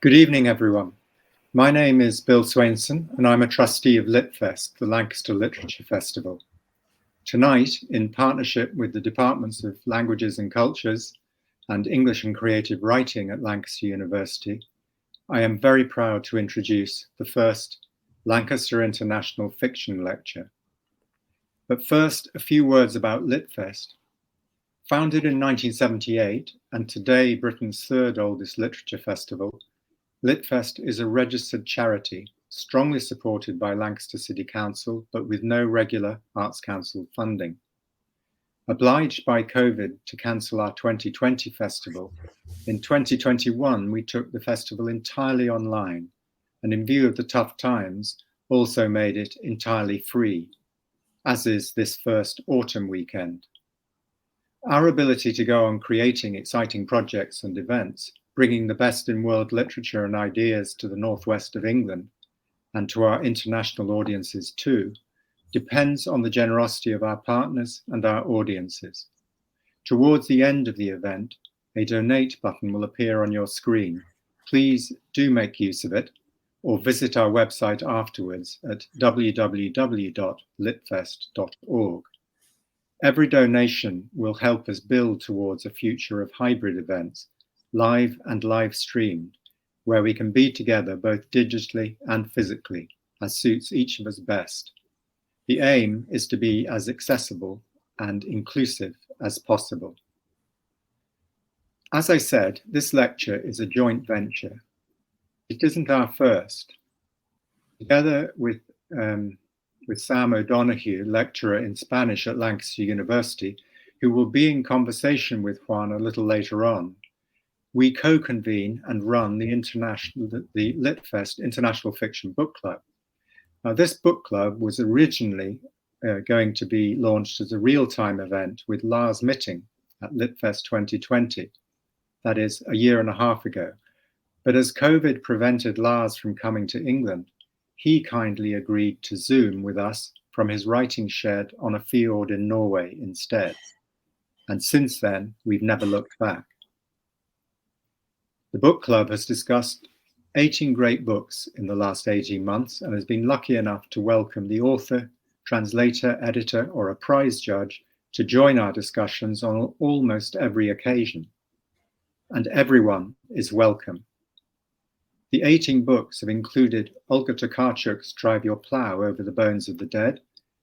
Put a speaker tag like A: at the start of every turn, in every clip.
A: Good evening, everyone. My name is Bill Swainson, and I'm a trustee of Litfest, the Lancaster Literature Festival. Tonight, in partnership with the Departments of Languages and Cultures and English and Creative Writing at Lancaster University, I am very proud to introduce the first Lancaster International Fiction Lecture. But first, a few words about Litfest. Founded in 1978, and today Britain's third oldest literature festival, Litfest is a registered charity, strongly supported by Lancaster City Council, but with no regular Arts Council funding. Obliged by COVID to cancel our 2020 festival, in 2021 we took the festival entirely online, and in view of the tough times, also made it entirely free, as is this first autumn weekend. Our ability to go on creating exciting projects and events, bringing the best in world literature and ideas to the northwest of England, and to our international audiences too, depends on the generosity of our partners and our audiences. Towards the end of the event, a donate button will appear on your screen. Please do make use of it, or visit our website afterwards at www.litfest.org. Every donation will help us build towards a future of hybrid events, live and live streamed, where we can be together both digitally and physically, as suits each of us best. The aim is to be as accessible and inclusive as possible. As I said, this lecture is a joint venture. It isn't our first. Together with Sam O'Donoghue, lecturer in Spanish at Lancaster University, who will be in conversation with Juan a little later on, we co-convene and run the Litfest International Fiction Book Club. Now, this book club was originally going to be launched as a real-time event with Lars Mitting at Litfest 2020, that is a year and a half ago. But as COVID prevented Lars from coming to England, he kindly agreed to Zoom with us from his writing shed on a fjord in Norway instead. And since then, we've never looked back. The book club has discussed 18 great books in the last 18 months and has been lucky enough to welcome the author, translator, editor, or a prize judge to join our discussions on almost every occasion. And everyone is welcome. The 18 books have included Olga Tokarczuk's Drive Your Plough Over the Bones of the Dead,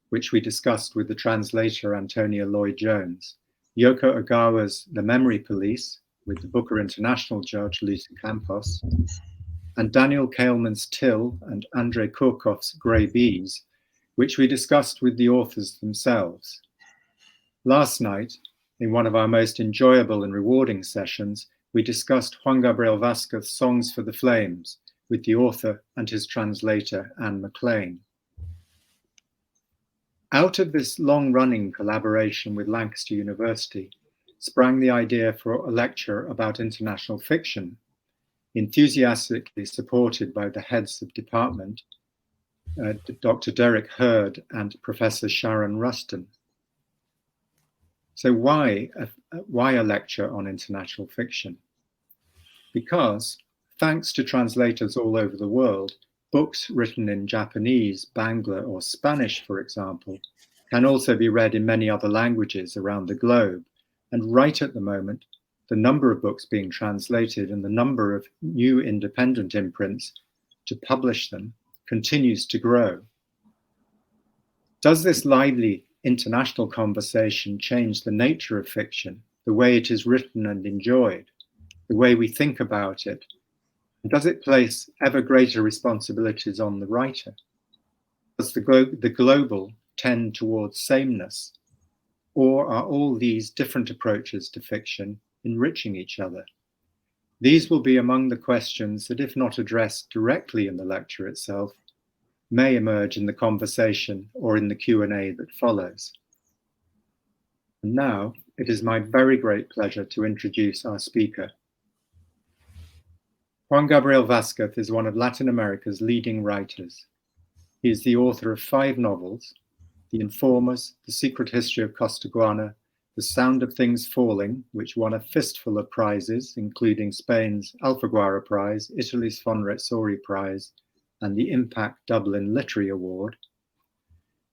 A: which we discussed with the translator Antonia Lloyd-Jones, Yoko Ogawa's The Memory Police, with the Booker International judge Lucy Campos, and Daniel Kaelman's Till and Andrei Kurkov's Grey Bees, which we discussed with the authors themselves. Last night, in one of our most enjoyable and rewarding sessions, we discussed Juan Gabriel Vasquez's Songs for the Flames with the author and his translator, Anne MacLean. Out of this long-running collaboration with Lancaster University sprang the idea for a lecture about international fiction, enthusiastically supported by the heads of department, Dr. Derek Hurd and Professor Sharon Ruston. So why a lecture on international fiction? Because, thanks to translators all over the world, books written in Japanese, Bangla, or Spanish, for example, can also be read in many other languages around the globe. And right at the moment, the number of books being translated and the number of new independent imprints to publish them continues to grow. Does this lively international conversation change the nature of fiction, the way it is written and enjoyed, the way we think about it? And does it place ever greater responsibilities on the writer? Does the global tend towards sameness? Or are all these different approaches to fiction enriching each other? These will be among the questions that, if not addressed directly in the lecture itself, may emerge in the conversation or in the Q&A that follows. And now, it is my very great pleasure to introduce our speaker. Juan Gabriel Vasquez is one of Latin America's leading writers. He is the author of 5 novels, The Informers, The Secret History of Costaguana, The Sound of Things Falling, which won a fistful of prizes, including Spain's Alfaguara Prize, Italy's Fonrezzori Prize, and the Impact Dublin Literary Award.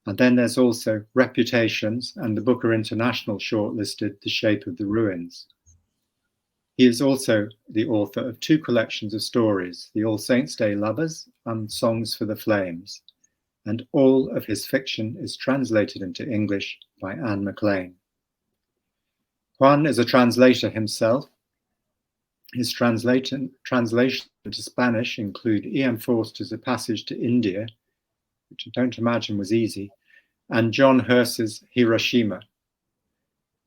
A: And then there's also Reputations and the Booker International shortlisted The Shape of the Ruins. He is also the author of 2 collections of stories, The All Saints' Day Lovers and Songs for the Flames, and all of his fiction is translated into English by Anne MacLean. Juan is a translator himself. His translations into Spanish include E.M. Forster's A Passage to India, which I don't imagine was easy, and John Hirsch's Hiroshima.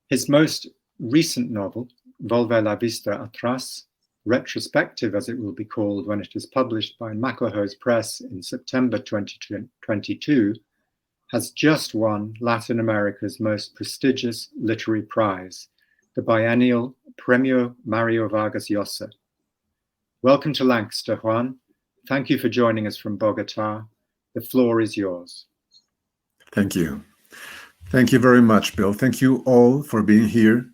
A: His most recent novel, Volve la Vista Atrás, retrospective as it will be called when it is published by MacLehose Press in September 2022, has just won Latin America's most prestigious literary prize, the biennial Premio Mario Vargas Llosa. Welcome to Lancaster, Juan. Thank you for joining us from Bogota. The floor is yours.
B: Thank you. Thank you very much, Bill. Thank you all for being here.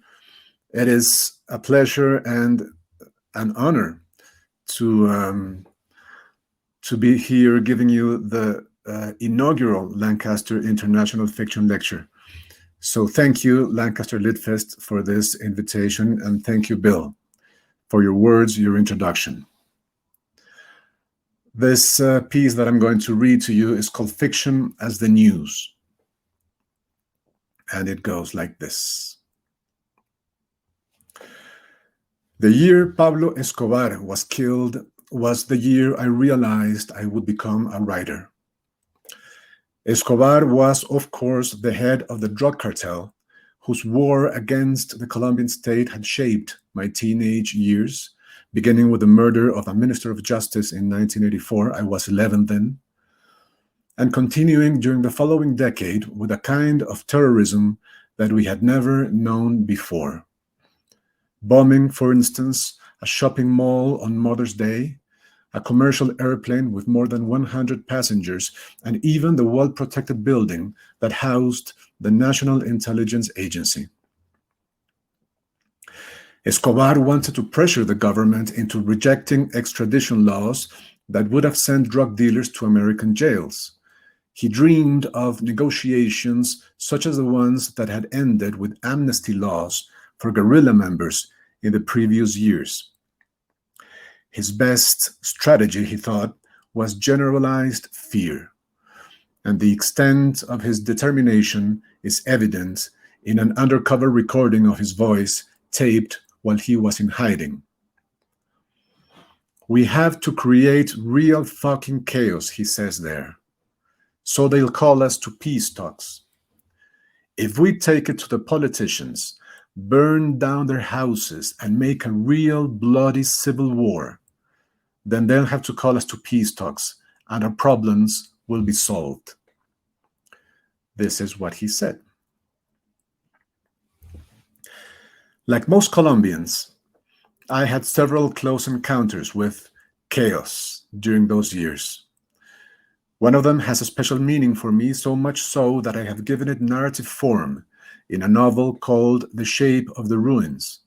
B: It is a pleasure and an honor to be here giving you the inaugural Lancaster International Fiction Lecture. So thank you, Lancaster Litfest, for this invitation, and thank you, Bill, for your words, your introduction. This piece that I'm going to read to you is called Fiction as the News. And it goes like this. The year Pablo Escobar was killed was the year I realized I would become a writer. Escobar was, of course, the head of the drug cartel, whose war against the Colombian state had shaped my teenage years, beginning with the murder of a minister of justice in 1984. I was 11 then, and continuing during the following decade with a kind of terrorism that we had never known before. Bombing, for instance, a shopping mall on Mother's Day, a commercial airplane with more than 100 passengers, and even the well-protected building that housed the National Intelligence Agency. Escobar wanted to pressure the government into rejecting extradition laws that would have sent drug dealers to American jails. He dreamed of negotiations such as the ones that had ended with amnesty laws for guerrilla members in the previous years. His best strategy, he thought, was generalized fear, and the extent of his determination is evident in an undercover recording of his voice taped while he was in hiding. We have to create real fucking chaos, he says there, so they'll call us to peace talks. If we take it to the politicians, burn down their houses, and make a real bloody civil war, then they'll have to call us to peace talks, and our problems will be solved. This is what he said. Like most Colombians, I had several close encounters with chaos during those years. One of them has a special meaning for me, so much so that I have given it narrative form in a novel called The Shape of the Ruins.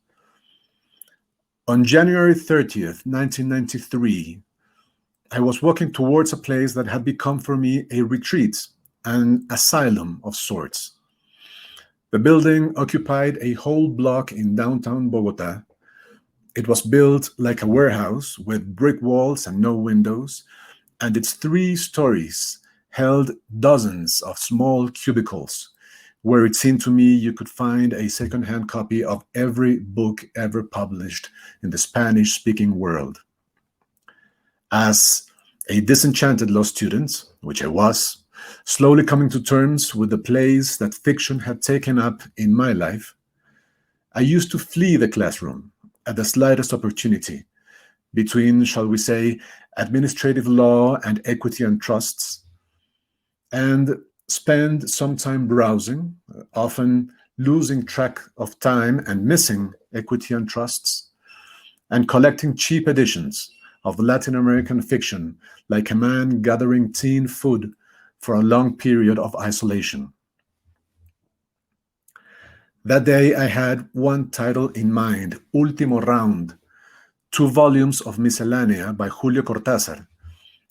B: On January 30th, 1993, I was walking towards a place that had become for me a retreat, an asylum of sorts. The building occupied a whole block in downtown Bogota. It was built like a warehouse with brick walls and no windows, and its 3 stories held dozens of small cubicles, where it seemed to me you could find a second-hand copy of every book ever published in the Spanish-speaking world. As a disenchanted law student, which I was, slowly coming to terms with the place that fiction had taken up in my life, I used to flee the classroom at the slightest opportunity between, shall we say, administrative law and equity and trusts, and spend some time browsing, often losing track of time and missing equity and trusts, and collecting cheap editions of Latin American fiction like a man gathering teen food for a long period of isolation. That day I had one title in mind, Último Round, 2 volumes of Miscellanea by Julio Cortázar,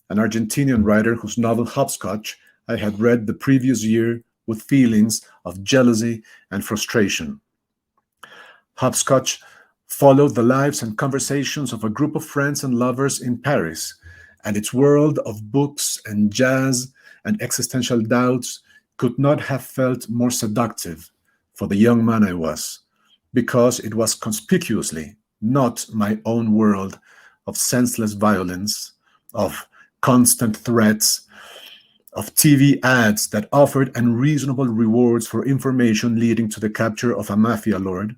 B: an Argentinian writer whose novel Hopscotch I had read the previous year with feelings of jealousy and frustration. Hopscotch followed the lives and conversations of a group of friends and lovers in Paris, and its world of books and jazz and existential doubts could not have felt more seductive for the young man I was, because it was conspicuously not my own world of senseless violence, of constant threats, of TV ads that offered unreasonable rewards for information leading to the capture of a mafia lord,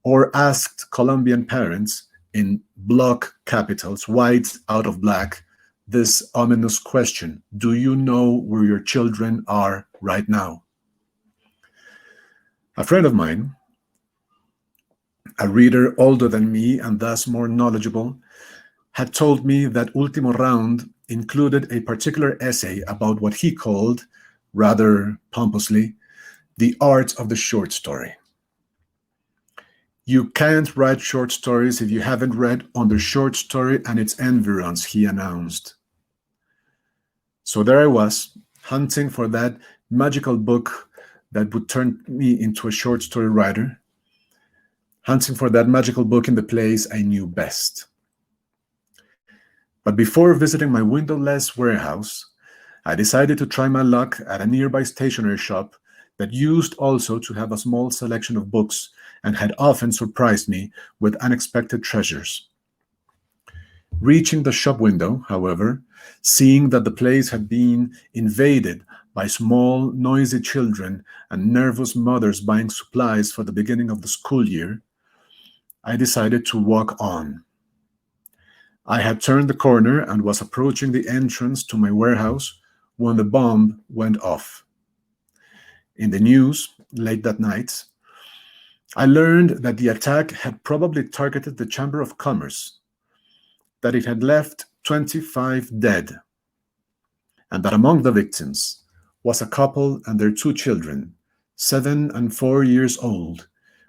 B: or asked Colombian parents in block capitals, white out of black, this ominous question: do you know where your children are right now? A friend of mine, a reader older than me and thus more knowledgeable, had told me that Último Round included a particular essay about what he called, rather pompously, the art of the short story. You can't write short stories if you haven't read On the Short Story and Its Environs, he announced. So there I was, hunting for that magical book that would turn me into a short story writer, hunting for that magical book in the place I knew best. But before visiting my windowless warehouse, I decided to try my luck at a nearby stationery shop that used also to have a small selection of books and had often surprised me with unexpected treasures. Reaching the shop window, however, seeing that the place had been invaded by small, noisy children and nervous mothers buying supplies for the beginning of the school year, I decided to walk on. I had turned the corner and was approaching the entrance to my warehouse when the bomb went off. In the news, late that night, I learned that the attack had probably targeted the Chamber of Commerce, that it had left 25 dead, and that among the victims was a couple and their 2 children, 7 and 4 years old,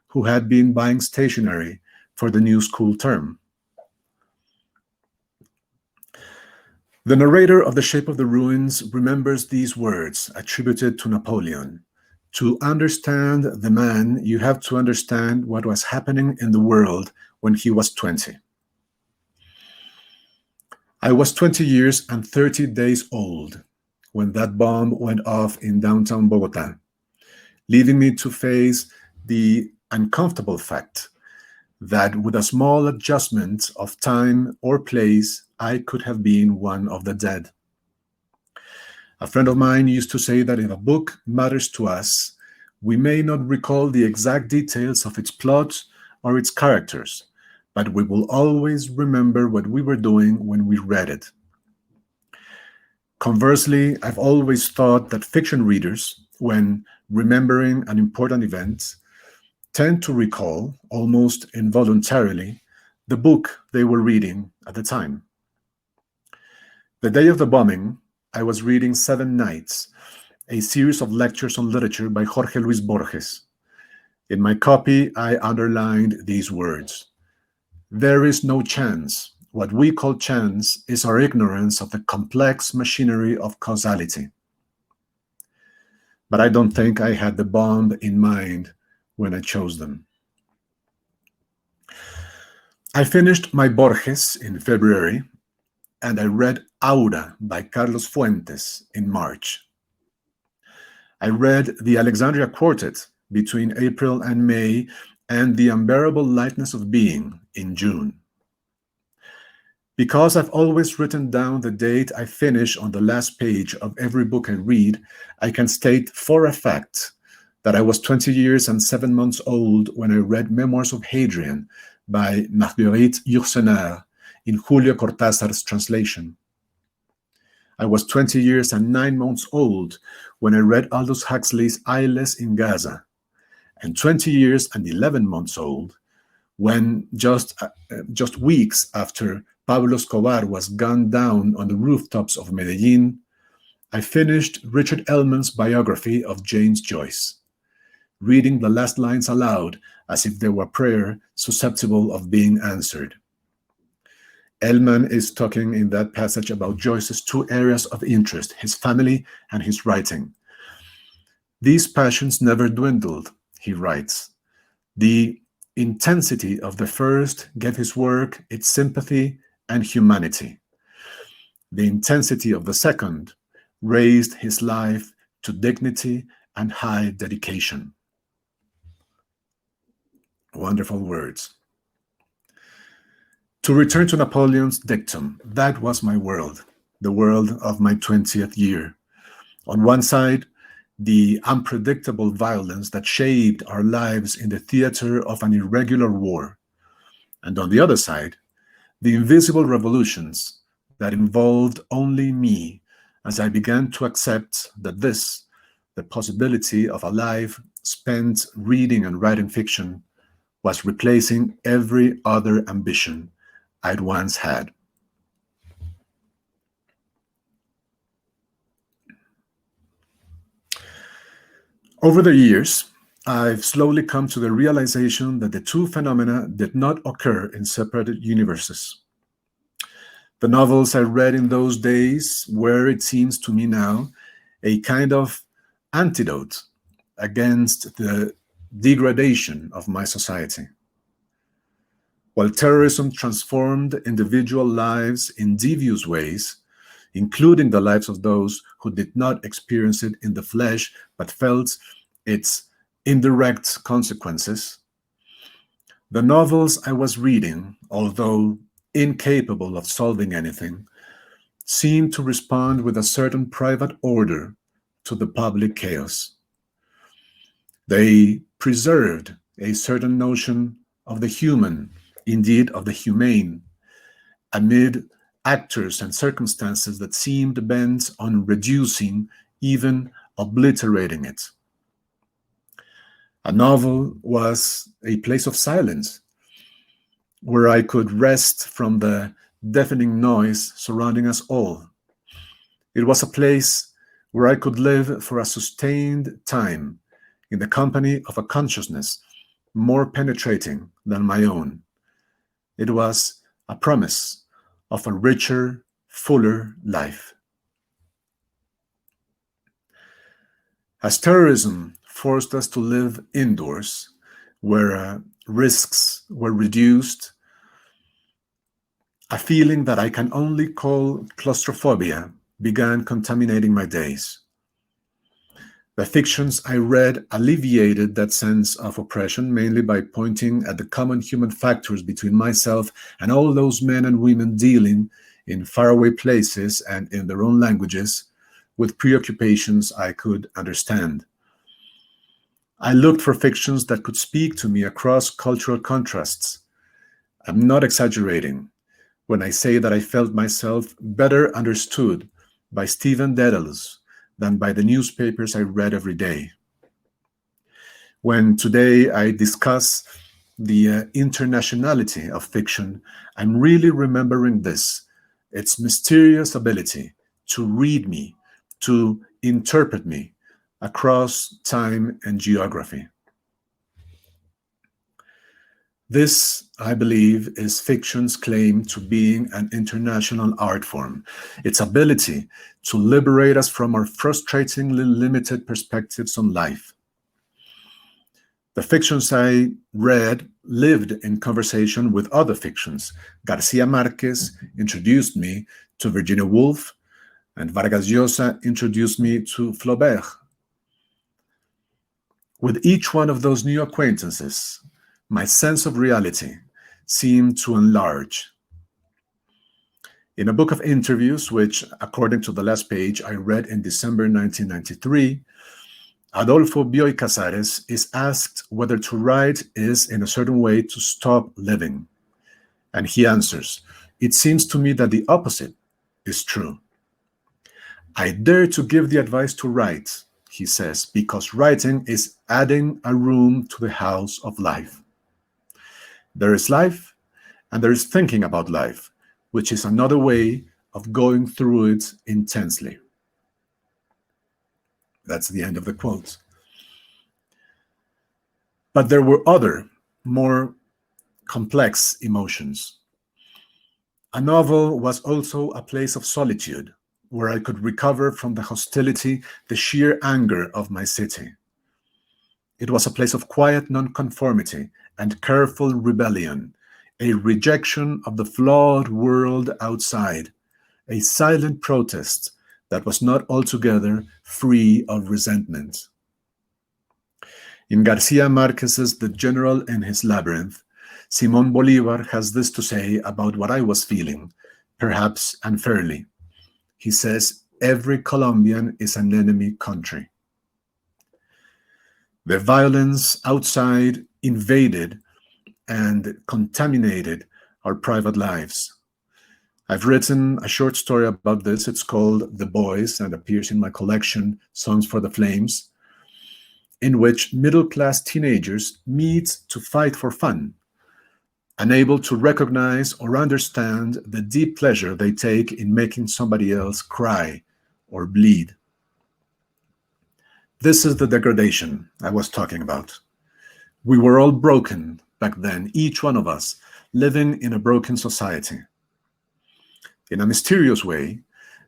B: who had been buying stationery for the new school term. The narrator of The Shape of the Ruins remembers these words attributed to Napoleon: to understand the man, you have to understand what was happening in the world when he was 20. I was 20 years and 30 days old when that bomb went off in downtown Bogota, leaving me to face the uncomfortable fact that with a small adjustment of time or place, I could have been one of the dead. A friend of mine used to say that if a book matters to us, we may not recall the exact details of its plot or its characters, but we will always remember what we were doing when we read it. Conversely, I've always thought that fiction readers, when remembering an important event, tend to recall, almost involuntarily, the book they were reading at the time. The day of the bombing, I was reading 7 Nights, a series of lectures on literature by Jorge Luis Borges. In my copy, I underlined these words: there is no chance. What we call chance is our ignorance of the complex machinery of causality. But I don't think I had the bomb in mind when I chose them. I finished my Borges in February, and I read Aura by Carlos Fuentes in March. I read the Alexandria Quartet between April and May, and The Unbearable Lightness of Being in June. Because I've always written down the date I finish on the last page of every book I read, I can state for a fact that I was 20 years and 7 months old when I read Memoirs of Hadrian by Marguerite Yourcenar in Julio Cortázar's translation. I was 20 years and 9 months old when I read Aldous Huxley's Eyeless in Gaza, and 20 years and 11 months old when, just weeks after Pablo Escobar was gunned down on the rooftops of Medellin, I finished Richard Ellman's biography of James Joyce. reading the last lines aloud as if they were prayer susceptible of being answered. Ellman is talking in that passage about Joyce's two areas of interest, his family and his writing. These passions never dwindled, he writes. The intensity of the first gave his work its sympathy and humanity. The intensity of the second raised his life to dignity and high dedication. Wonderful words. To return to Napoleon's dictum, that was my world, the world of my 20th year. On one side, the unpredictable violence that shaped our lives in the theater of an irregular war. And on the other side, the invisible revolutions that involved only me as I began to accept that this, the possibility of a life spent reading and writing fiction, was replacing every other ambition I'd once had. Over the years, I've slowly come to the realization that the two phenomena did not occur in separate universes. The novels I read in those days were, it seems to me now, a kind of antidote against the degradation of my society. While terrorism transformed individual lives in devious ways, including the lives of those who did not experience it in the flesh but felt its indirect consequences, the novels I was reading, although incapable of solving anything, seemed to respond with a certain private order to the public chaos. They preserved a certain notion of the human, indeed of the humane, amid actors and circumstances that seemed bent on reducing, even obliterating it. A novel was a place of silence, where I could rest from the deafening noise surrounding us all. It was a place where I could live for a sustained time in the company of a consciousness more penetrating than my own. It was a promise of a richer, fuller life. As terrorism forced us to live indoors, where risks were reduced, a feeling that I can only call claustrophobia began contaminating my days. The fictions I read alleviated that sense of oppression, mainly by pointing at the common human factors between myself and all those men and women dealing in faraway places and in their own languages with preoccupations I could understand. I looked for fictions that could speak to me across cultural contrasts. I'm not exaggerating when I say that I felt myself better understood by Stephen Dedalus than by the newspapers I read every day. When today I discuss the internationality of fiction, I'm really remembering this, its mysterious ability to read me, to interpret me across time and geography. This, I believe, is fiction's claim to being an international art form, its ability to liberate us from our frustratingly limited perspectives on life. The fictions I read lived in conversation with other fictions. Garcia Marquez introduced me to Virginia Woolf, and Vargas Llosa introduced me to Flaubert. With each one of those new acquaintances, my sense of reality seemed to enlarge. In a book of interviews, which, according to the last page, I read in December 1993, Adolfo Bioy Casares is asked whether to write is, in a certain way, to stop living. And he answers, "It seems to me that the opposite is true. I dare to give the advice to write," he says, "because writing is adding a room to the house of life. There is life, and there is thinking about life, which is another way of going through it intensely." That's the end of the quote. But there were other, more complex emotions. A novel was also a place of solitude, where I could recover from the hostility, the sheer anger of my city. It was a place of quiet nonconformity and careful rebellion, a rejection of the flawed world outside, a silent protest that was not altogether free of resentment. In Garcia Marquez's The General in His Labyrinth, Simón Bolívar has this to say about what I was feeling, perhaps unfairly. He says, "Every Colombian is an enemy country." The violence outside invaded and contaminated our private lives. I've written a short story about this. It's called The Boys and appears in my collection, Songs for the Flames, in which middle-class teenagers meet to fight for fun, unable to recognize or understand the deep pleasure they take in making somebody else cry or bleed. This is the degradation I was talking about. We were all broken back then, each one of us, living in a broken society. In a mysterious way,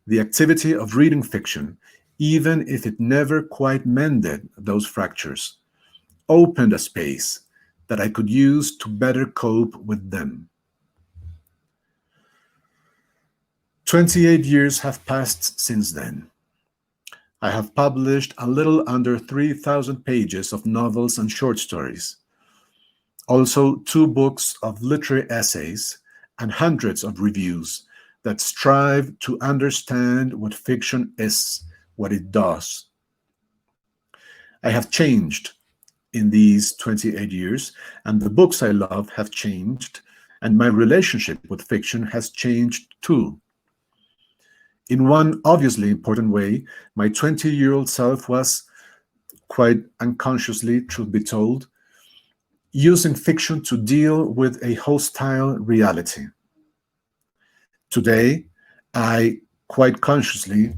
B: the activity of reading fiction, even if it never quite mended those fractures, opened a space that I could use to better cope with them. 28 years have passed since then. I have published a little under 3,000 pages of novels and short stories, also 2 books of literary essays and hundreds of reviews that strive to understand what fiction is, what it does. I have changed in these 28 years, and the books I love have changed, and my relationship with fiction has changed too. In one obviously important way, my 20-year-old self was, quite unconsciously, truth be told, using fiction to deal with a hostile reality. Today, I quite consciously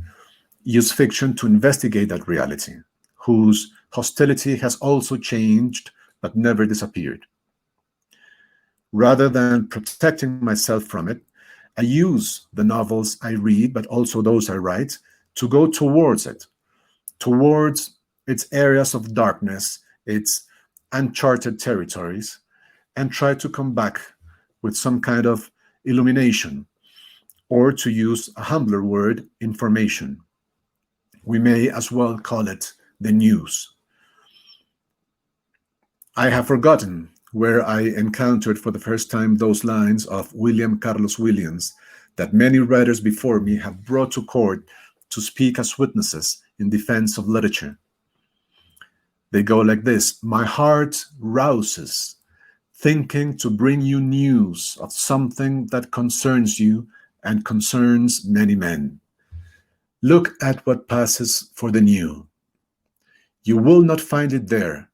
B: use fiction to investigate that reality, whose hostility has also changed but never disappeared. Rather than protecting myself from it, I use the novels I read, but also those I write, to go towards it, towards its areas of darkness, its uncharted territories, and try to come back with some kind of illumination, or to use a humbler word, information. We may as well call it the news. I have forgotten where I encountered for the first time those lines of William Carlos Williams that many writers before me have brought to court to speak as witnesses in defense of literature. They go like this: "My heart rouses, thinking to bring you news of something that concerns you and concerns many men. Look at what passes for the new. You will not find it there,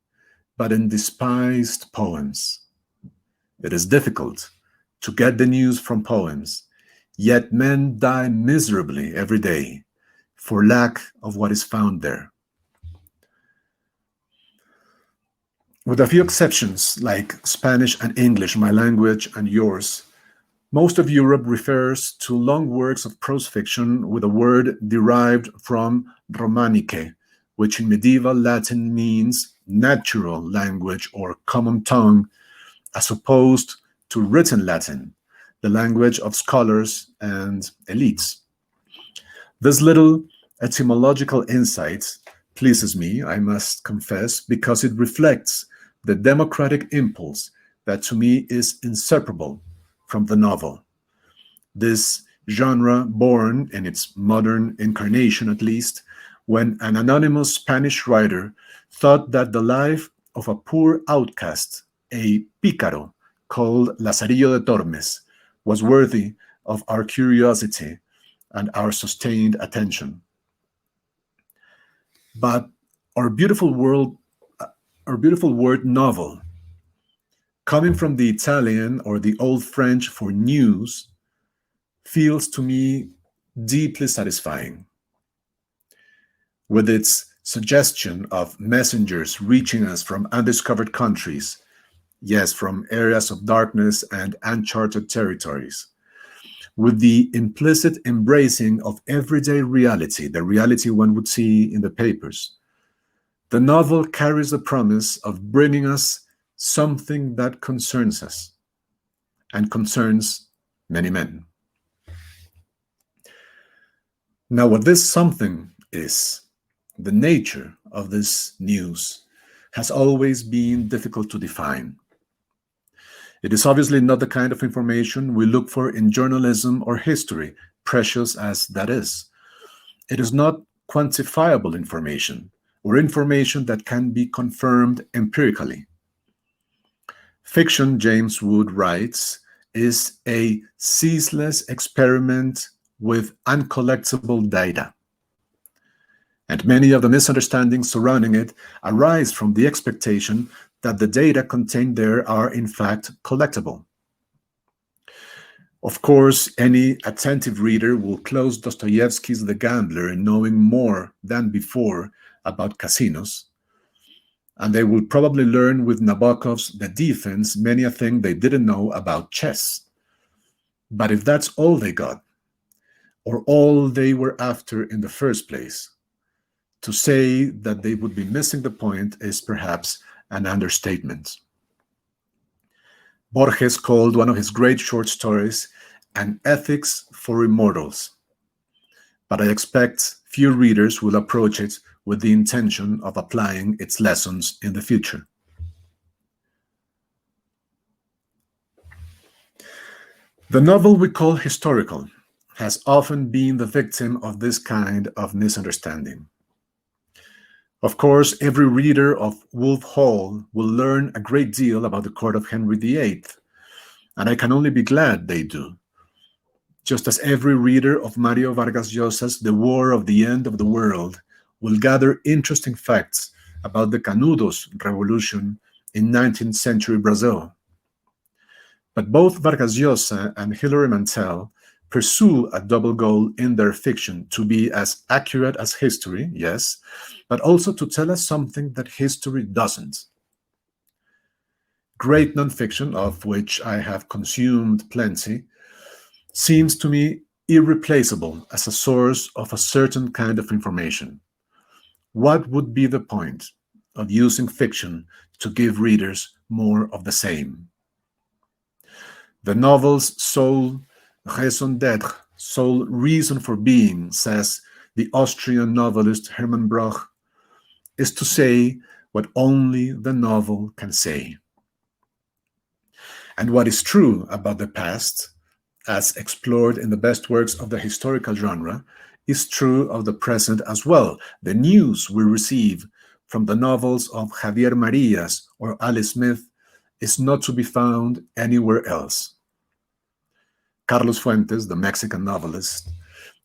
B: but in despised poems. It is difficult to get the news from poems, yet men die miserably every day for lack of what is found there." With a few exceptions, like Spanish and English, my language and yours, most of Europe refers to long works of prose fiction with a word derived from Romanice, which in medieval Latin means natural language or common tongue, as opposed to written Latin, the language of scholars and elites. This little etymological insight pleases me, I must confess, because it reflects the democratic impulse that to me is inseparable from the novel. This genre born, in its modern incarnation at least, when an anonymous Spanish writer thought that the life of a poor outcast, a pícaro called Lazarillo de Tormes, was worthy of our curiosity and our sustained attention. But our beautiful word novel, coming from the Italian or the Old French for news, feels to me deeply satisfying. With its suggestion of messengers reaching us from undiscovered countries, yes, from areas of darkness and uncharted territories, with the implicit embracing of everyday reality, the reality one would see in the papers. The novel carries the promise of bringing us something that concerns us and concerns many men. Now, what this something is, the nature of this news, has always been difficult to define. It is obviously not the kind of information we look for in journalism or history, precious as that is. It is not quantifiable information, or information that can be confirmed empirically. Fiction, James Wood writes, is a ceaseless experiment with uncollectible data. And many of the misunderstandings surrounding it arise from the expectation that the data contained there are in fact collectible. Of course, any attentive reader will close Dostoevsky's The Gambler knowing more than before about casinos, and they will probably learn with Nabokov's The Defense many a thing they didn't know about chess. But if that's all they got, or all they were after in the first place, to say that they would be missing the point is perhaps an understatement. Borges called one of his great short stories an ethics for immortals, but I expect few readers will approach it with the intention of applying its lessons in the future. The novel we call historical has often been the victim of this kind of misunderstanding. Of course, every reader of Wolf Hall will learn a great deal about the court of Henry VIII, and I can only be glad they do. Just as every reader of Mario Vargas Llosa's The War of the End of the World will gather interesting facts about the Canudos revolution in 19th century Brazil. But both Vargas Llosa and Hilary Mantel pursue a double goal in their fiction: to be as accurate as history, yes, but also to tell us something that history doesn't. Great nonfiction, of which I have consumed plenty, seems to me irreplaceable as a source of a certain kind of information. What would be the point of using fiction to give readers more of the same? The novel's sole raison d'être, sole reason for being, says the Austrian novelist Hermann Broch, is to say what only the novel can say. And what is true about the past, as explored in the best works of the historical genre, is true of the present as well. The news we receive from the novels of Javier Marías or Alice Smith is not to be found anywhere else. Carlos Fuentes, the Mexican novelist,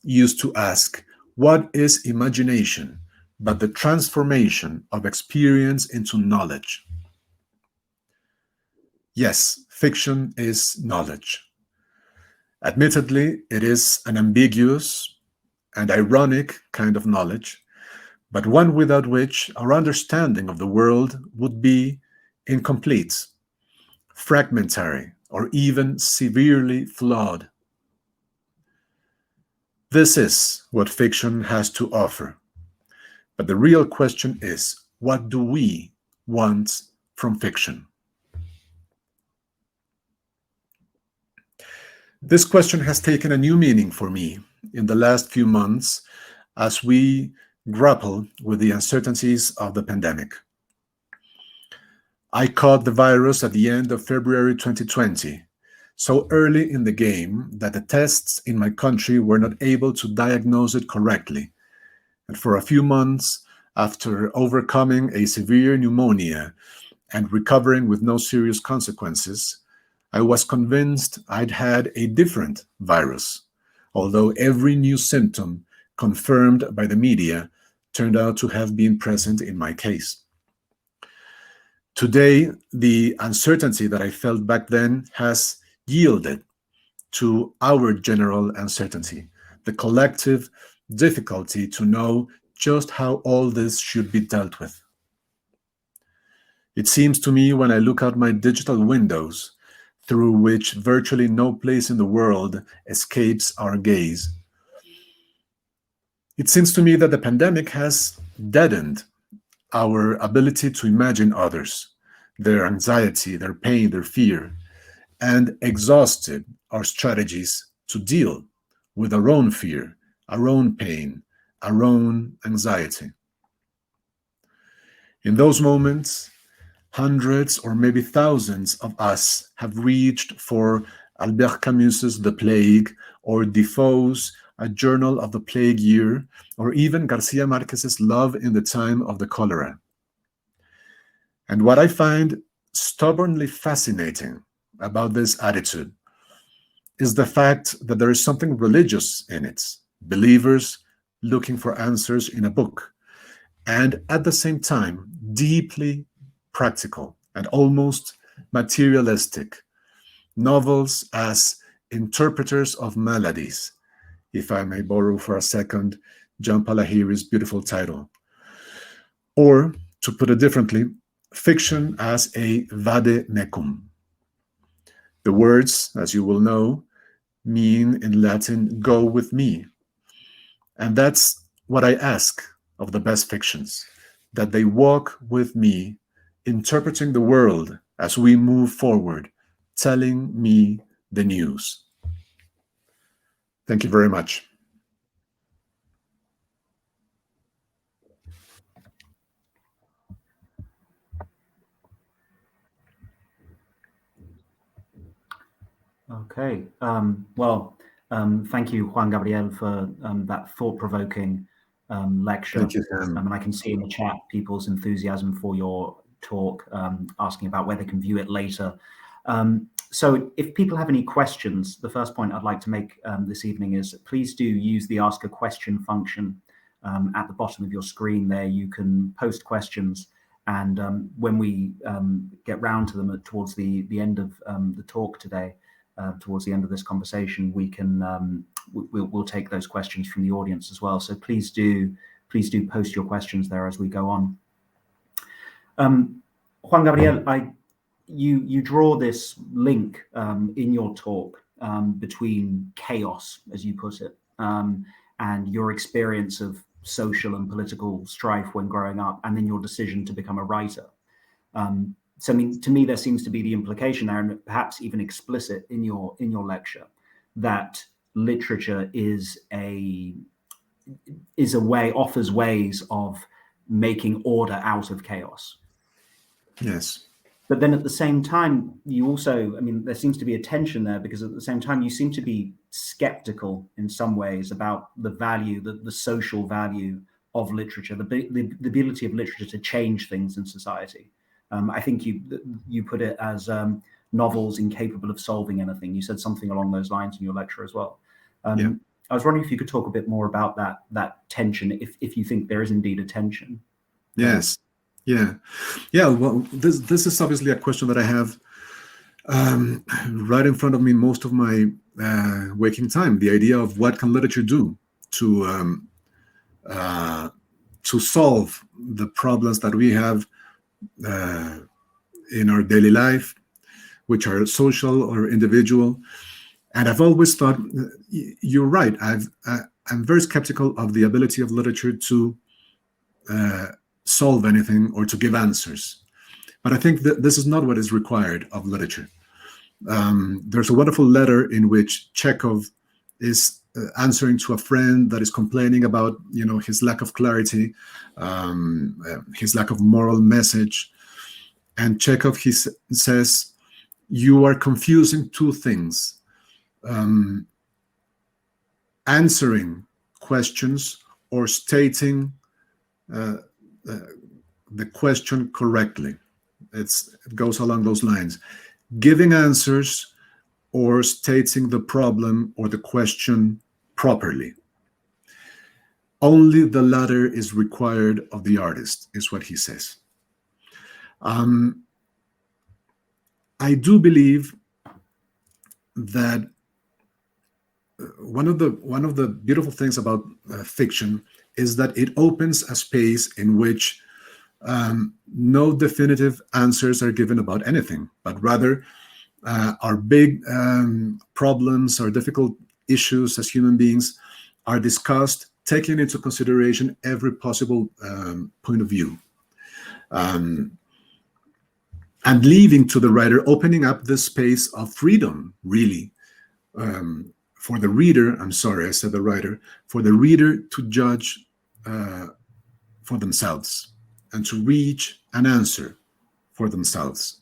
B: used to ask, what is imagination but the transformation of experience into knowledge? Yes, fiction is knowledge. Admittedly, it is an ambiguous and ironic kind of knowledge, but one without which our understanding of the world would be incomplete, fragmentary, or even severely flawed. This is what fiction has to offer. But the real question is, what do we want from fiction? This question has taken a new meaning for me in the last few months as we grapple with the uncertainties of the pandemic. I caught the virus at the end of February 2020, so early in the game that the tests in my country were not able to diagnose it correctly. And for a few months, after overcoming a severe pneumonia and recovering with no serious consequences, I was convinced I'd had a different virus, although every new symptom confirmed by the media turned out to have been present in my case. Today, the uncertainty that I felt back then has yielded to our general uncertainty, the collective difficulty to know just how all this should be dealt with. It seems to me when I look out my digital windows, through which virtually no place in the world escapes our gaze, it seems to me that the pandemic has deadened our ability to imagine others, their anxiety, their pain, their fear, and exhausted our strategies to deal with our own fear, our own pain, our own anxiety. In those moments, hundreds or maybe thousands of us have reached for Albert Camus's The Plague, or Defoe's A Journal of the Plague Year, or even Garcia Marquez's Love in the Time of the Cholera. And what I find stubbornly fascinating about this attitude is the fact that there is something religious in it, believers looking for answers in a book, and at the same time, deeply practical and almost materialistic novels as interpreters of maladies, if I may borrow for a second John Palahiri's beautiful title. Or, to put it differently, fiction as a vade mecum. The words, as you will know, mean in Latin, go with me. And that's what I ask of the best fictions, that they walk with me, interpreting the world as we move forward, telling me the news. Thank you very much.
C: Okay. Thank you, Juan Gabriel, for that thought-provoking lecture.
B: Thank you, Sam.
C: And I can see in the chat people's enthusiasm for your talk, asking about where they can view it later. So if people have any questions, the first point I'd like to make this evening is please do use the Ask a Question function at the bottom of your screen there. You can post questions, and when we get round to them towards the end of the talk today, towards the end of this conversation, we can we'll take those questions from the audience as well. So please do post your questions there as we go on. Juan Gabriel, you draw this link in your talk between chaos, as you put it, and your experience of social and political strife when growing up, and then your decision to become a writer. So I mean, to me, there seems to be the implication there, and perhaps even explicit in your lecture, that literature offers ways of making order out of chaos.
B: Yes.
C: But then at the same time, you also, I mean, there seems to be a tension there, because at the same time, you seem to be skeptical in some ways about the value, the social value of literature, the ability of literature to change things in society. I think you put it as novels incapable of solving anything. You said something along those lines in your lecture as well.
B: Yeah.
C: I was wondering if you could talk a bit more about that tension, if you think there is indeed a tension.
B: Yes. Yeah. Well, this is obviously a question that I have right in front of me most of my waking time. The idea of what can literature do to solve the problems that we have in our daily life, which are social or individual. And I've always thought, you're right, I'm very skeptical of the ability of literature to solve anything or to give answers. But I think that this is not what is required of literature. There's a wonderful letter in which Chekhov is answering to a friend that is complaining about, his lack of clarity, his lack of moral message. And Chekhov, he says, you are confusing two things. Answering questions or stating the question correctly. It goes along those lines. Giving answers or stating the problem or the question properly. Only the latter is required of the artist, is what he says. I do believe that one of the beautiful things about fiction is that it opens a space in which no definitive answers are given about anything, but rather our big problems, our difficult issues as human beings are discussed, taking into consideration every possible point of view. And leaving to the writer, opening up this space of freedom, really, for the reader, I'm sorry, I said the writer, for the reader to judge for themselves and to reach an answer for themselves.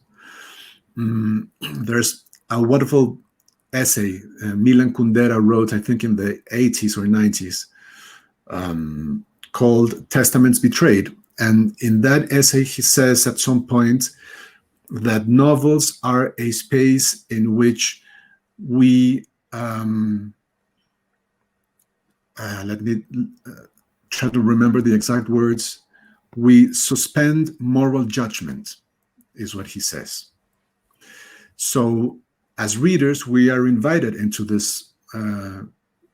B: There's a wonderful essay Milan Kundera wrote, I think in the 80s or 90s, called Testaments Betrayed. And in that essay, he says at some point that novels are a space in which we, let me try to remember the exact words, we suspend moral judgment, is what he says. So as readers, we are invited into this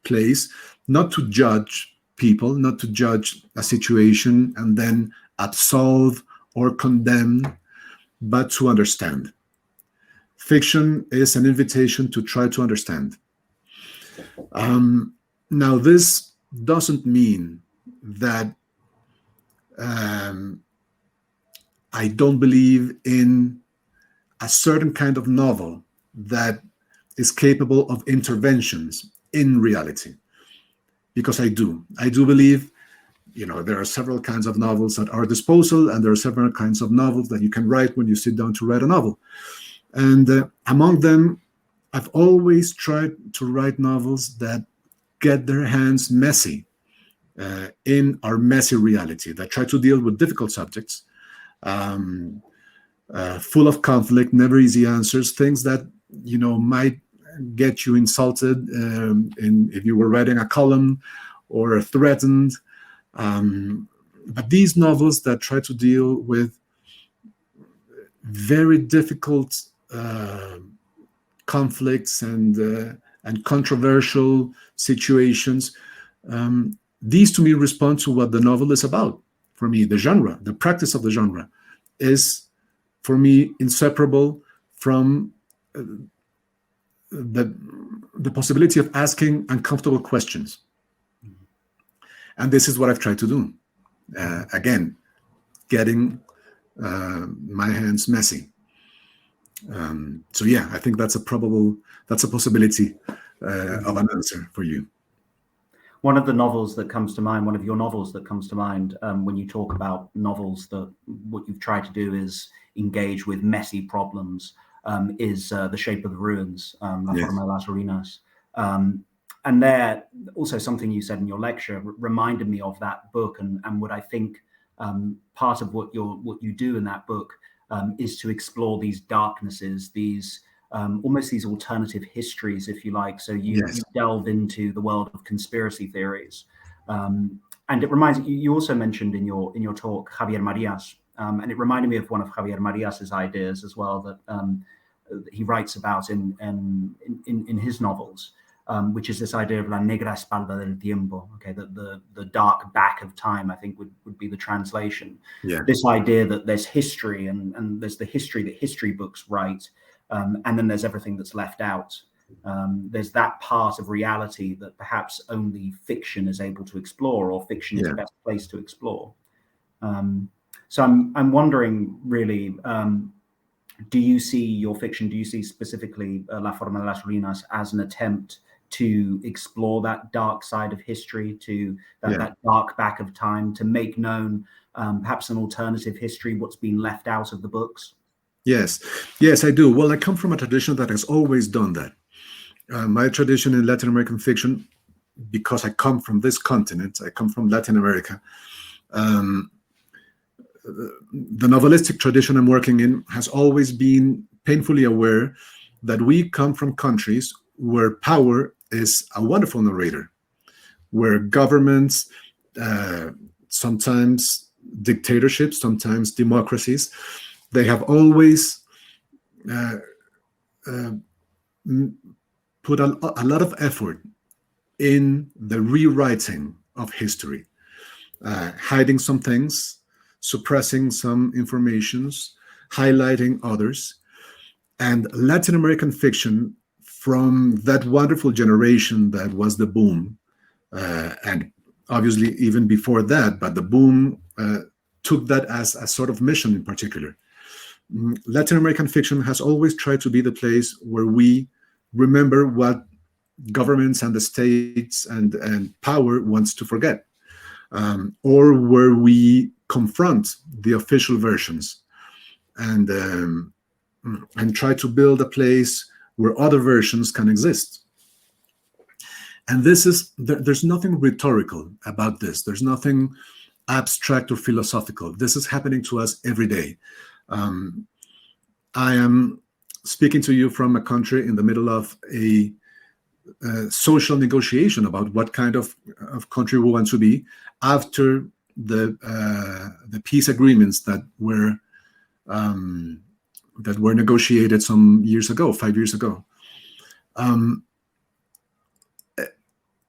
B: place, not to judge people, not to judge a situation and then absolve or condemn, but to understand. Fiction is an invitation to try to understand. Now, this doesn't mean that I don't believe in a certain kind of novel that is capable of interventions in reality, because I do believe, there are several kinds of novels at our disposal, and there are several kinds of novels that you can write when you sit down to write a novel. And among them, I've always tried to write novels that get their hands messy in our messy reality, that try to deal with difficult subjects, full of conflict, never easy answers, things that might get you insulted if you were writing a column or threatened. But these novels that try to deal with very difficult conflicts and controversial situations, these to me respond to what the novel is about. For me, the genre, the practice of the genre is, for me, inseparable from the possibility of asking uncomfortable questions. And this is what I've tried to do. Again, getting my hands messy. So yeah, I think that's a possibility of an answer for you.
C: One of the novels that comes to mind, one of your novels that comes to mind when you talk about novels, that what you've tried to do is engage with messy problems, is The Shape of the Ruins, La Forma de las Ruinas. And there, also something you said in your lecture reminded me of that book, and what I think part of what you do in that book is to explore these darknesses, these almost these alternative histories, if you like. So you delve into the world of conspiracy theories, and it reminds you also mentioned in your talk Javier Marias, and it reminded me of one of Javier Marias's ideas as well that he writes about in his novels. Which is this idea of la negra espalda del tiempo, okay, the dark back of time, I think would be the translation. Yeah. This idea that there's history and there's the history that history books write, and then there's everything that's left out. There's that part of reality that perhaps only fiction is able to explore, or fiction is the best place to explore. So I'm wondering really, do you see your fiction, do you see specifically La Forma de las Ruinas as an attempt to explore that dark side of history, to that dark back of time, to make known perhaps an alternative history, what's been left out of the books?
B: Yes, I do. Well, I come from a tradition that has always done that. My tradition in Latin American fiction, because I come from this continent, I come from Latin America, the novelistic tradition I'm working in has always been painfully aware that we come from countries where power is a wonderful narrator, where governments, sometimes dictatorships, sometimes democracies, they have always put a lot of effort in the rewriting of history. hiding some things, suppressing some informations, highlighting others. And Latin American fiction, from that wonderful generation that was the boom, and obviously even before that, but the boom took that as a sort of mission in particular. Latin American fiction has always tried to be the place where we remember what governments and the states and power wants to forget, or where we confront the official versions and try to build a place where other versions can exist. And there's nothing rhetorical about this. There's nothing abstract or philosophical. This is happening to us every day. I am speaking to you from a country in the middle of a social negotiation about what kind of country we want to be after the peace agreements that were negotiated some years ago, 5 years ago.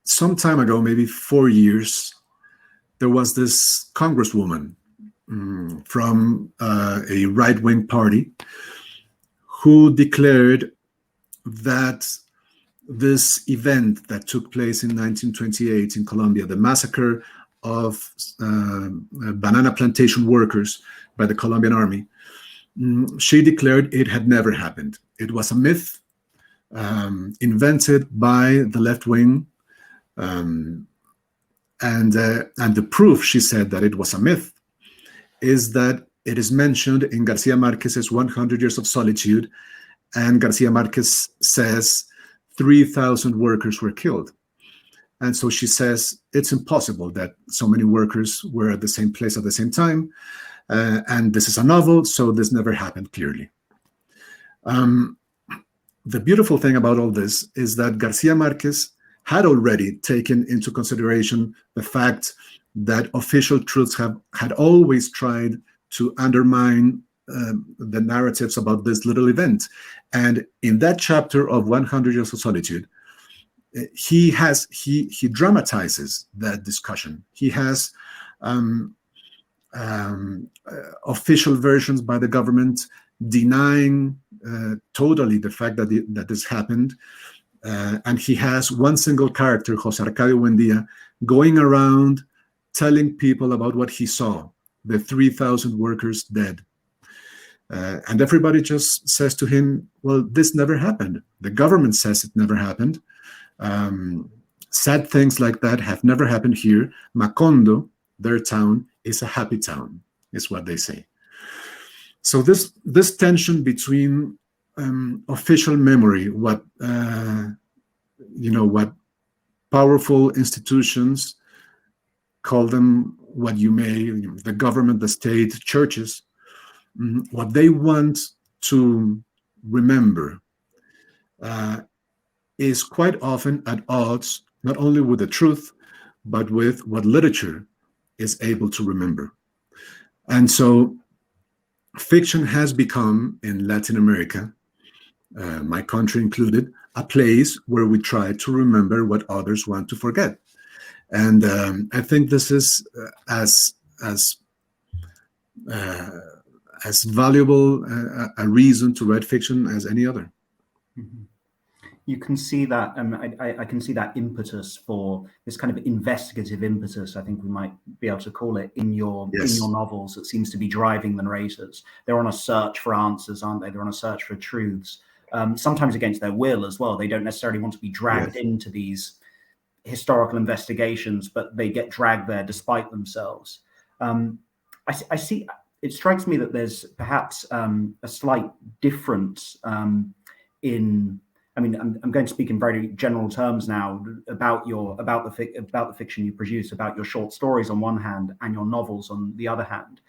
B: Some time ago, maybe 4 years, there was this congresswoman from a right-wing party who declared that this event that took place in 1928 in Colombia, the massacre of banana plantation workers by the Colombian army, she declared it had never happened. It was a myth invented by the left wing. And the proof, she said, that it was a myth is that it is mentioned in Garcia Marquez's 100 Years of Solitude, and Garcia Marquez says 3,000 workers were killed. And so she says it's impossible that so many workers were at the same place at the same time, and this is a novel, so this never happened, clearly. The beautiful thing about all this is that Garcia Marquez had already taken into consideration the fact that official truths had always tried to undermine the narratives about this little event. And in that chapter of 100 Years of Solitude, he dramatizes that discussion. He has official versions by the government denying totally the fact that this happened. And he has one single character, José Arcadio Buendía, going around telling people about what he saw, the 3,000 workers dead. And everybody just says to him, well, this never happened. The government says it never happened. Sad things like that have never happened here. Macondo, their town, is a happy town, is what they say. So this tension between official memory, what powerful institutions, call them what you may, the government, the state, churches, what they want to remember is quite often at odds, not only with the truth, but with what literature is able to remember. And so fiction has become, in Latin America, my country included, a place where we try to remember what others want to forget. And I think this is as valuable a reason to write fiction as any other.
C: Mm-hmm. You can see that, I can see that impetus for this kind of investigative impetus, I think we might be able to call it, in your novels that seems to be driving the narrators. They're on a search for answers, aren't they? They're on a search for truths, sometimes against their will as well. They don't necessarily want to be dragged into these historical investigations, but they get dragged there despite themselves. I see, it strikes me that there's perhaps a slight difference in, I mean, I'm going to speak in very general terms now about the fiction you produce, about your short stories on one hand and your novels on the other hand.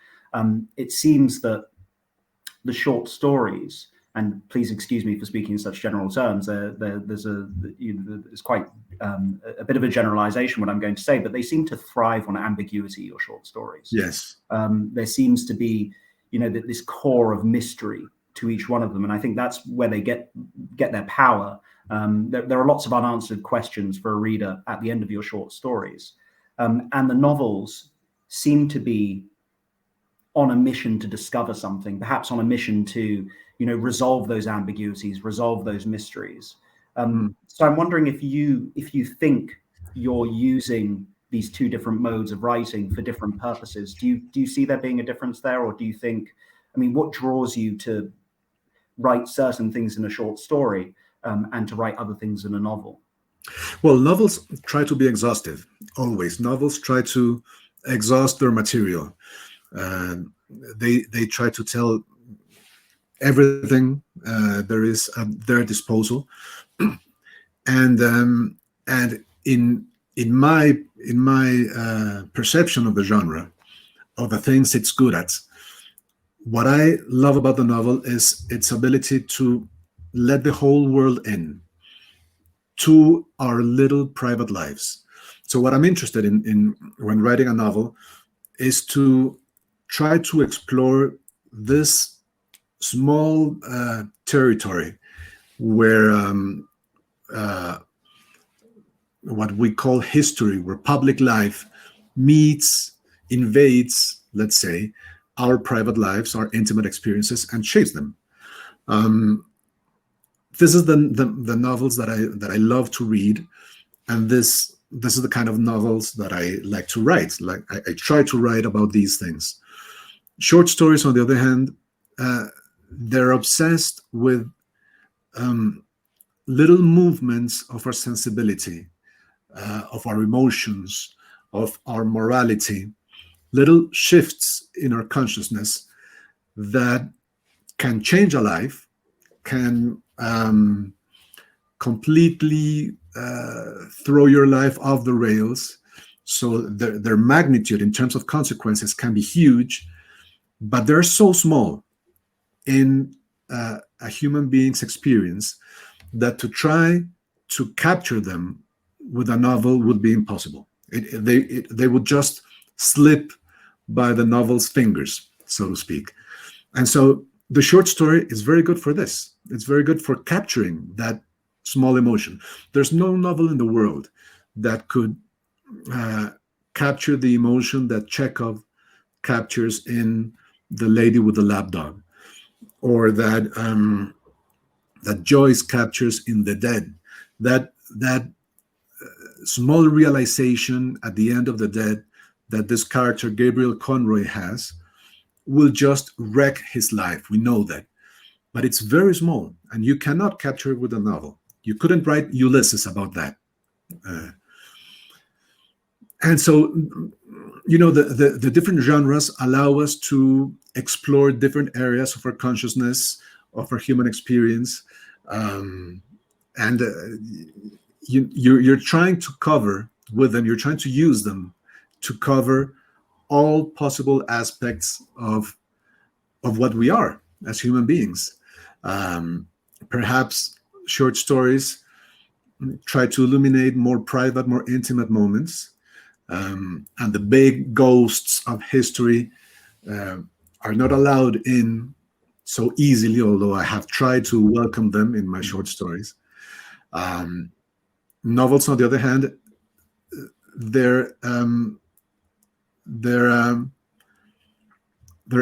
C: It seems that the short stories, and please excuse me for speaking in such general terms, there's quite a bit of a generalization what I'm going to say, but they seem to thrive on ambiguity, your short stories.
B: Yes.
C: There seems to be, this core of mystery to each one of them, and I think that's where they get their power. There are lots of unanswered questions for a reader at the end of your short stories, and the novels seem to be on a mission to discover something, perhaps on a mission to, resolve those ambiguities, resolve those mysteries. So I'm wondering if you think you're using these two different modes of writing for different purposes. Do you see there being a difference there, or do you think, what draws you to write certain things in a short story and to write other things in a novel?
B: Well, novels try to be exhaustive, always. Novels try to exhaust their material. They try to tell everything there is at their disposal, and in my perception of the genre, of the things it's good at, what I love about the novel is its ability to let the whole world in to our little private lives. So what I'm interested in when writing a novel is to try to explore this small territory where what we call history, where public life meets, invades, let's say, our private lives, our intimate experiences, and shapes them. This is the novels that I love to read, and this is the kind of novels that I like to write. Like I try to write about these things. Short stories, on the other hand, they're obsessed with little movements of our sensibility, of our emotions, of our morality, little shifts in our consciousness that can change a life, can completely throw your life off the rails. So their magnitude in terms of consequences can be huge, but they're so small in a human being's experience that to try to capture them with a novel would be impossible. They would just slip by the novel's fingers, so to speak. And so the short story is very good for this. It's very good for capturing that small emotion. There's no novel in the world that could capture the emotion that Chekhov captures in The Lady with the Lapdog, or that Joyce captures in The Dead. That small realization at the end of The Dead that this character Gabriel Conroy has will just wreck his life. We know that. But it's very small, and you cannot capture it with a novel. You couldn't write Ulysses about that. And so, the different genres allow us to explore different areas of our consciousness, of our human experience. You're trying to cover with them, you're trying to use them to cover all possible aspects of what we are as human beings. Perhaps short stories try to illuminate more private, more intimate moments, and the big ghosts of history are not allowed in so easily, although I have tried to welcome them in my short stories. Novels, on the other hand, they're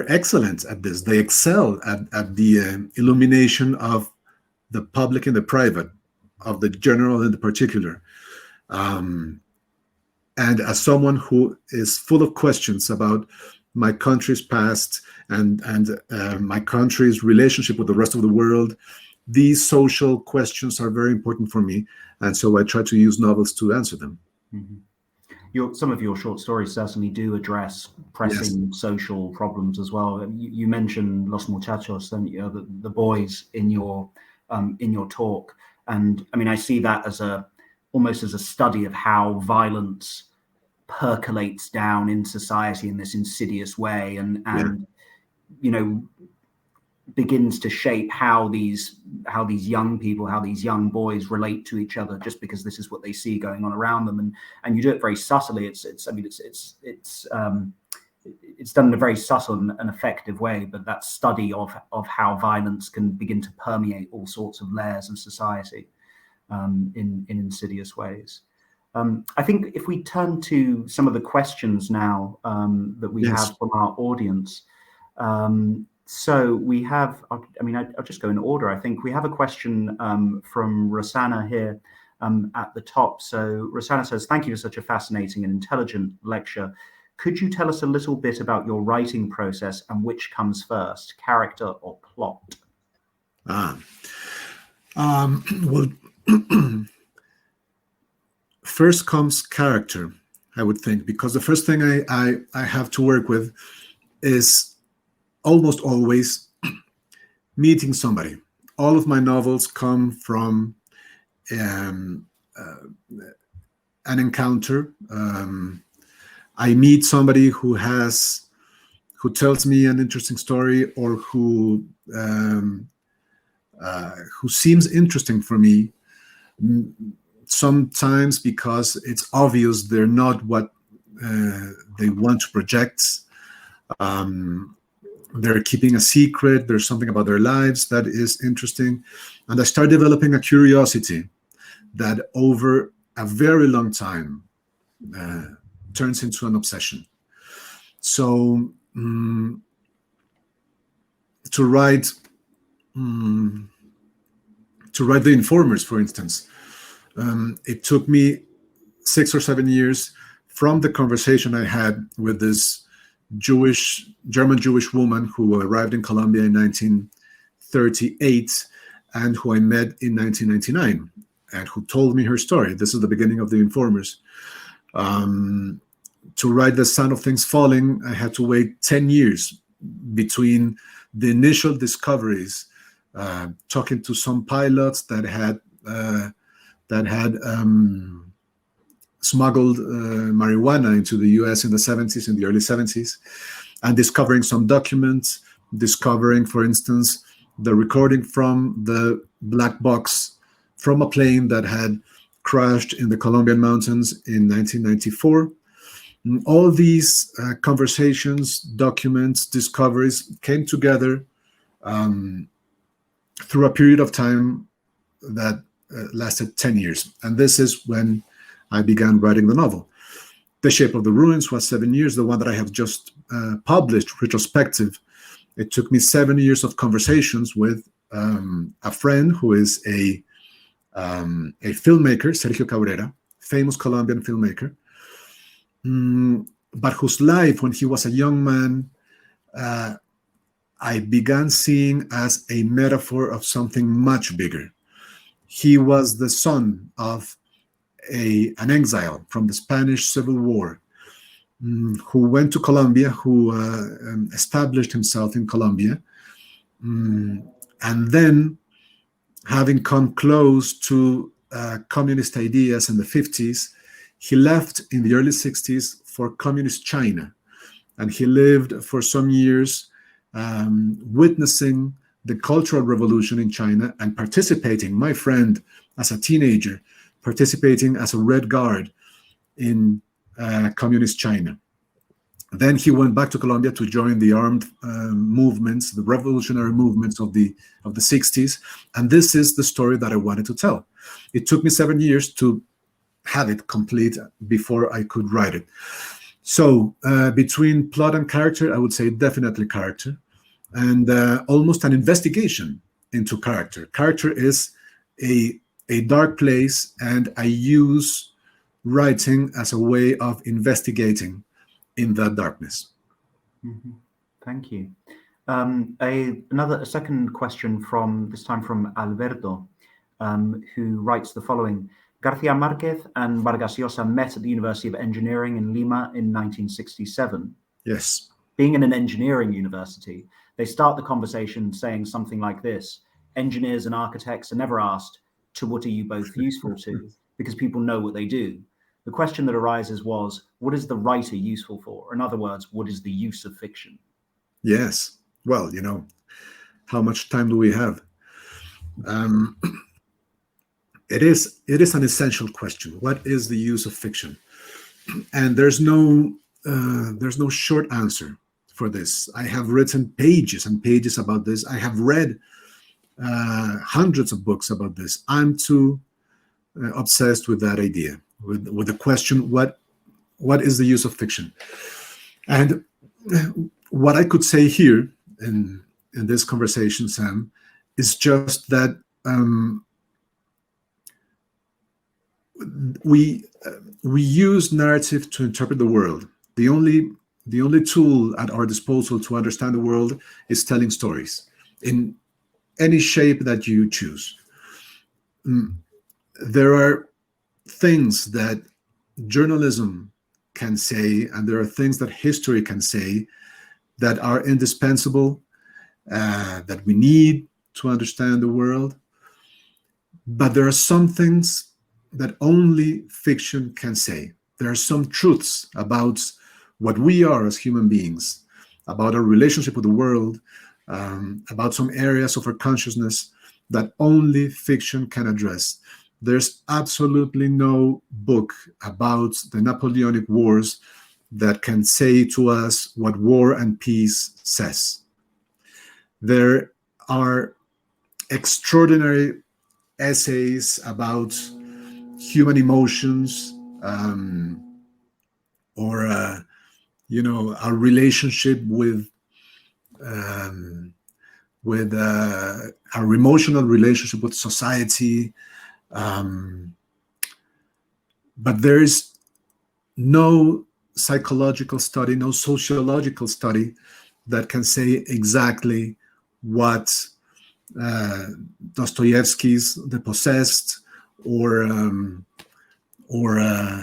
B: excellent at this. They excel at the illumination of the public and the private, of the general and the particular. And as someone who is full of questions about my country's past and my country's relationship with the rest of the world, these social questions are very important for me. And so I try to use novels to answer them.
C: Mm-hmm. Some of your short stories certainly do address pressing social problems as well. You mentioned Los Muchachos, and the boys in your talk, and I mean I see that as almost as a study of how violence percolates down in society in this insidious way, and begins to shape how these young people, how these young boys relate to each other, just because this is what they see going on around them, and you do it very subtly. It's done in a very subtle and effective way, but that study of how violence can begin to permeate all sorts of layers of society in insidious ways. I think if we turn to some of the questions now that we
B: Yes.
C: have from our audience. So we have, I'll just go in order. I think we have a question from Rosanna here at the top. So Rosanna says, thank you for such a fascinating and intelligent lecture. Could you tell us a little bit about your writing process and which comes first, character or plot?
B: Well, first comes character, I would think, because the first thing I have to work with is almost always meeting somebody. All of my novels come from an encounter. I meet somebody who tells me an interesting story, or who seems interesting for me. Sometimes because it's obvious they're not what they want to project. They're keeping a secret. There's something about their lives that is interesting. And I start developing a curiosity that over a very long time turns into an obsession. So to write The Informers, for instance, it took me 6 or 7 years from the conversation I had with this German Jewish woman who arrived in Colombia in 1938 and who I met in 1999 and who told me her story. This is the beginning of The Informers. To write The Sound of Things Falling, I had to wait 10 years between the initial discoveries, talking to some pilots that had smuggled marijuana into the US in the early 70s, and discovering some documents, discovering, for instance, the recording from the black box from a plane that had crashed in the Colombian mountains in 1994. And all these conversations, documents, discoveries came together through a period of time that lasted 10 years. And this is when I began writing the novel. The Shape of the Ruins was 7 years. The one that I have just published, retrospective, it took me 7 years of conversations with a friend who is a filmmaker, Sergio Cabrera, famous Colombian filmmaker, but whose life, when he was a young man, I began seeing as a metaphor of something much bigger. He was the son of an exile from the Spanish Civil War, who went to Colombia, who established himself in Colombia, and then, having come close to communist ideas in the 50s, he left in the early 60s for communist China, and he lived for some years witnessing the Cultural Revolution in China and participating, my friend, as a teenager, participating as a Red Guard in communist China. Then he went back to Colombia to join the armed movements, the revolutionary movements of the 60s. And this is the story that I wanted to tell. It took me 7 years to have it complete before I could write it. So between plot and character, I would say definitely character, and almost an investigation into character. Character is a dark place, and I use writing as a way of investigating in that darkness.
C: Mm-hmm. Thank you. A second question this time from Alberto, who writes the following. García Márquez and Vargas Llosa met at the University of Engineering in Lima in 1967.
B: Yes.
C: Being in an engineering university, they start the conversation saying something like this: engineers and architects are never asked, to what are you both useful to? Because people know what they do. The question that arises was, what is the writer useful for? In other words, what is the use of fiction?
B: Yes. Well, how much time do we have? It is an essential question. What is the use of fiction? And there's no short answer for this. I have written pages and pages about this. I have read hundreds of books about this. I'm too obsessed with that idea. with the question, what is the use of fiction? And what I could say here in this conversation, Sam, is just that we use narrative to interpret the world. The only tool at our disposal to understand the world is telling stories in any shape that you choose. There are things that journalism can say, and there are things that history can say that are indispensable, that we need to understand the world. But there are some things that only fiction can say. There are some truths about what we are as human beings, about our relationship with the world, about some areas of our consciousness that only fiction can address. There's absolutely no book about the Napoleonic Wars that can say to us what War and Peace says. There are extraordinary essays about human emotions, or our relationship with our emotional relationship with society. But there is no psychological study, no sociological study that can say exactly what Dostoevsky's The Possessed or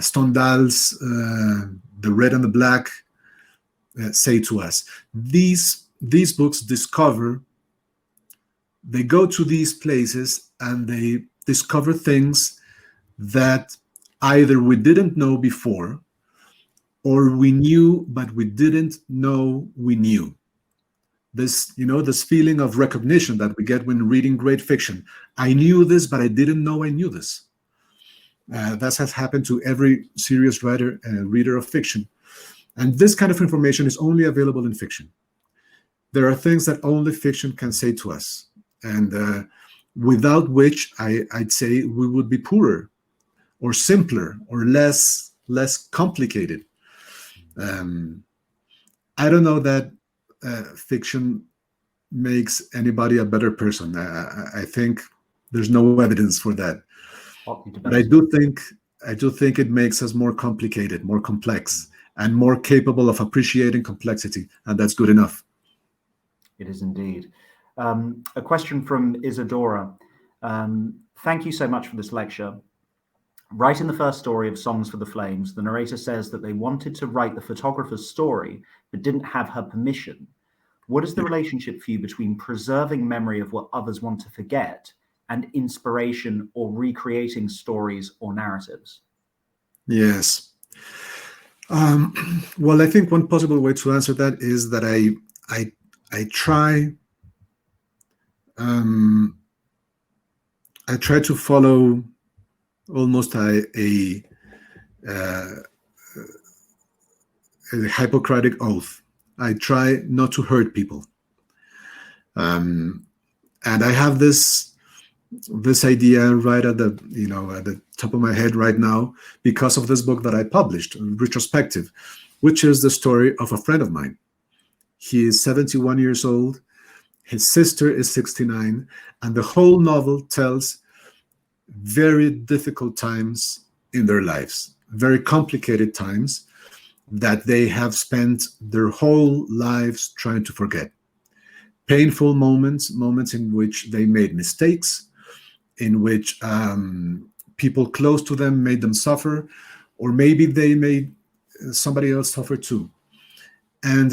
B: Stendhal's The Red and the Black say to us. These books they go to these places and they discover things that either we didn't know before, or we knew but we didn't know we knew. This feeling of recognition that we get when reading great fiction. I knew this, but I didn't know I knew this. That has happened to every serious reader of fiction. And this kind of information is only available in fiction. There are things that only fiction can say to us, and without which I'd say we would be poorer, or simpler, or less complicated. I don't know that fiction makes anybody a better person. I think there's no evidence for that. But I do think it makes us more complicated, more complex, and more capable of appreciating complexity, and that's good enough.
C: It is indeed. A question from Isadora. Thank you so much for this lecture. Right in the first story of Songs for the Flames, the narrator says that they wanted to write the photographer's story, but didn't have her permission. What is the relationship for you between preserving memory of what others want to forget and inspiration or recreating stories or narratives?
B: Yes. Well, I think one possible way to answer that is that I try to follow almost a Hippocratic oath. I try not to hurt people, and I have this idea right at the top of my head right now because of this book that I published, retrospective, which is the story of a friend of mine. He is 71 years old. His sister is 69, and the whole novel tells very difficult times in their lives, very complicated times that they have spent their whole lives trying to forget. Painful moments in which they made mistakes, in which people close to them made them suffer, or maybe they made somebody else suffer too. And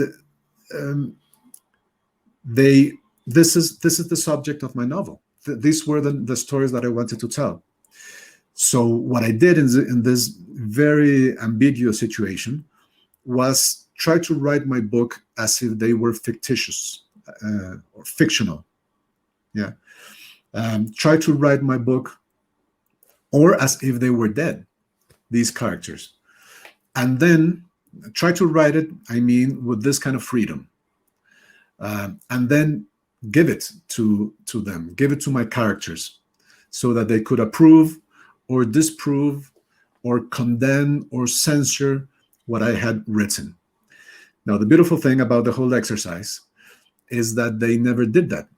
B: this is the subject of my novel. These were the stories that I wanted to tell. So what I did in this very ambiguous situation was try to write my book as if they were fictitious or fictional. Yeah. Try to write my book or as if they were dead, these characters. And then try to write it, with this kind of freedom. And then give it to them, give it to my characters so that they could approve or disprove or condemn or censor what I had written. Now, the beautiful thing about the whole exercise is that they never did that.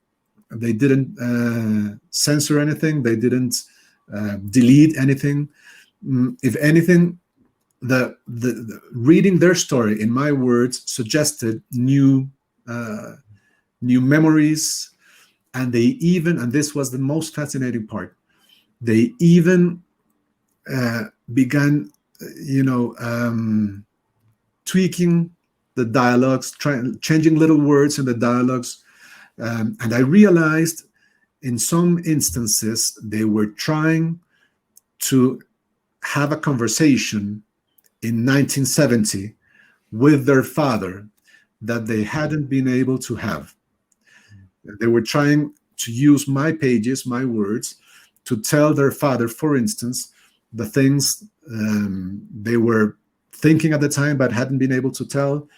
B: They didn't censor anything. They didn't delete anything. If anything, the reading their story in my words suggested new memories, and they even, and this was the most fascinating part, they even began, tweaking the dialogues, changing little words in the dialogues. And I realized in some instances they were trying to have a conversation in 1970 with their father that they hadn't been able to have. They were trying to use my pages, my words, to tell their father, for instance, the things they were thinking at the time but hadn't been able to tell,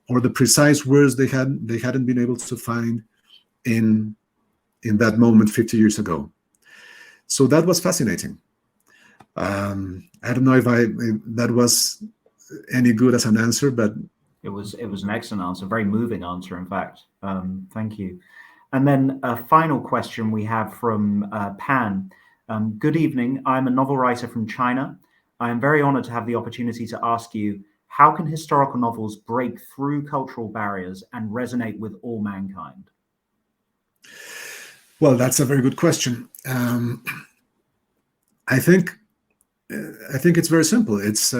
B: or the precise words they hadn't been able to find in that moment 50 years ago. So that was fascinating. I don't know if that was any good as an answer, but
C: it was an excellent answer, very moving answer, in fact. Thank you. And then a final question we have from Pan. Good evening. I'm a novel writer from China. I am very honored to have the opportunity to ask you, how can historical novels break through cultural barriers and resonate with all mankind?
B: Well, that's a very good question. I think it's very simple. It's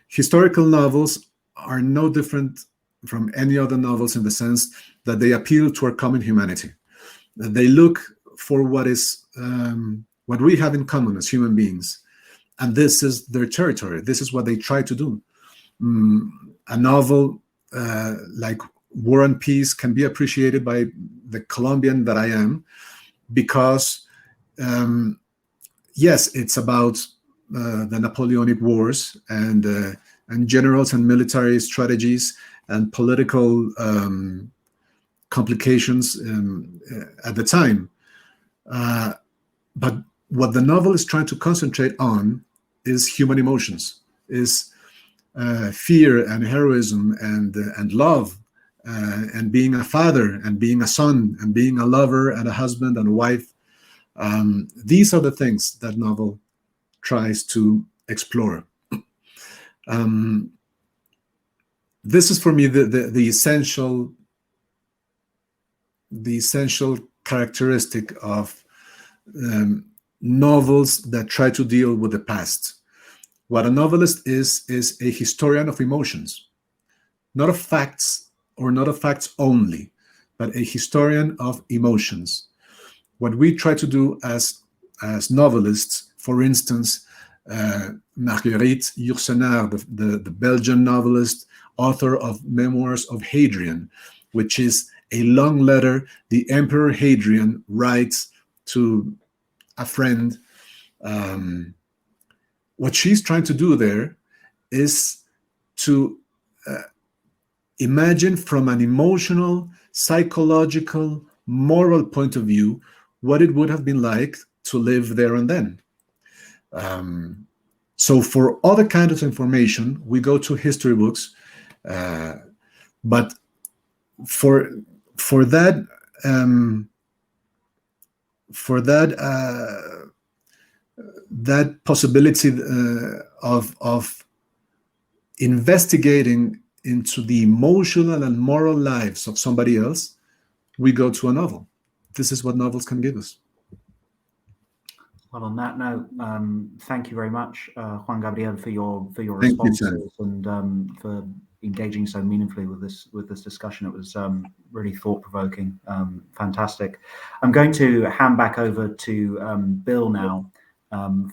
B: historical novels are no different from any other novels in the sense that they appeal to our common humanity. They look for what we have in common as human beings, and this is their territory. This is what they try to do. A novel like War and Peace can be appreciated by the Colombian that I am because, yes, it's about the Napoleonic Wars and generals and military strategies and political complications at the time. But what the novel is trying to concentrate on is human emotions, is fear and heroism and love, and being a father and being a son and being a lover and a husband and a wife. These are the things that novel tries to explore. This is for me the essential characteristic of novels that try to deal with the past. What a novelist is a historian of emotions, not of facts or not of facts only, but a historian of emotions. What we try to do as novelists, for instance, Marguerite Yourcenar, the Belgian novelist, author of Memoirs of Hadrian, which is a long letter the Emperor Hadrian writes to a friend. What she's trying to do there is to imagine from an emotional, psychological, moral point of view what it would have been like to live there and then. So for other kinds of information, we go to history books, but for that possibility of investigating into the emotional and moral lives of somebody else, we go to a novel. This is what novels can give us.
C: Well, on that note, thank you very much, Juan Gabriel, for your responses and for engaging so meaningfully with this discussion. It was really thought-provoking, fantastic. I'm going to hand back over to Bill now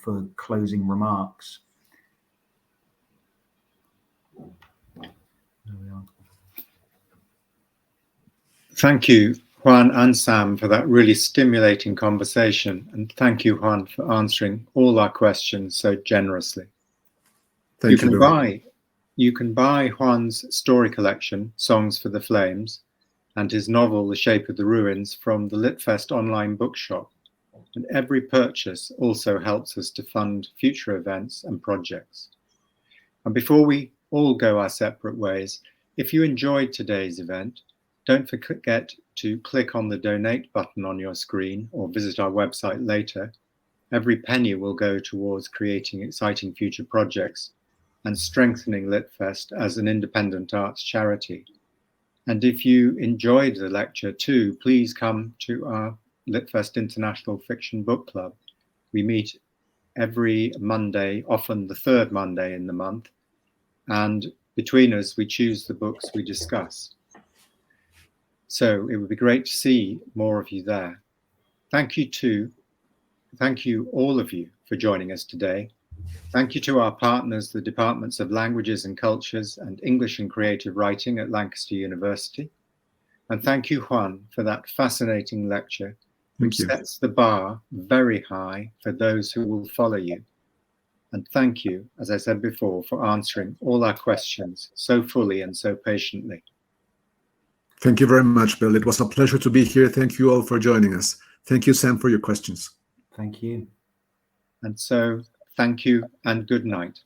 C: for closing remarks. There we are.
A: Thank you, Juan and Sam, for that really stimulating conversation. And thank you, Juan, for answering all our questions so generously. You can buy Juan's story collection, Songs for the Flames, and his novel, The Shape of the Ruins, from the Litfest online bookshop. and every purchase also helps us to fund future events and projects. And before we all go our separate ways, if you enjoyed today's event, don't forget to click on the donate button on your screen or visit our website later. Every penny will go towards creating exciting future projects and strengthening Litfest as an independent arts charity. And if you enjoyed the lecture too, please come to our Litfest International Fiction Book Club. We meet every Monday, often the third Monday in the month, and between us, we choose the books we discuss. So it would be great to see more of you there. Thank you all of you for joining us today. Thank you to our partners, the Departments of Languages and Cultures and English and Creative Writing at Lancaster University. And thank you, Juan, for that fascinating lecture, which sets the bar very high for those who will follow you. And thank you, as I said before, for answering all our questions so fully and so patiently.
B: Thank you very much, Bill. It was a pleasure to be here. Thank you all for joining us. Thank you, Sam, for your questions.
C: Thank you.
A: And so, thank you and good night.